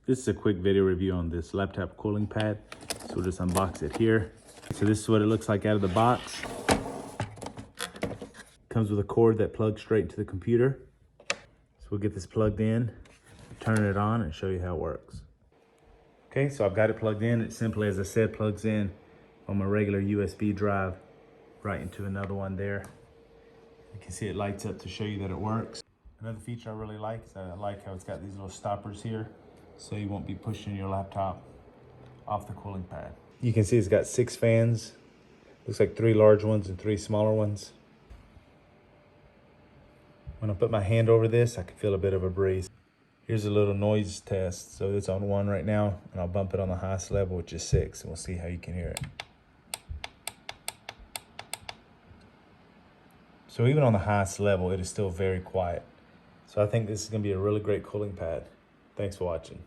This is a quick video review on this laptop cooling pad. So we'll just unbox it here. So this is what it looks like out of the box. Comes with a cord that plugs straight into the computer. So we'll get this plugged in, turn it on, and show you how it works. Okay, so I've got it plugged in. It simply, as I said, plugs in on my regular USB drive right into another one there. You can see it lights up to show you that it works. Another feature I really like is I like how it's got these little stoppers here, so you won't be pushing your laptop off the cooling pad. You can see it's got 6 fans. Looks like 3 large ones and 3 smaller ones. When I put my hand over this, I can feel a bit of a breeze. Here's a little noise test. So it's on 1 right now, and I'll bump it on the highest level, which is 6, and we'll see how you can hear it. So even on the highest level, it is still very quiet. So I think this is gonna be a really great cooling pad. Thanks for watching.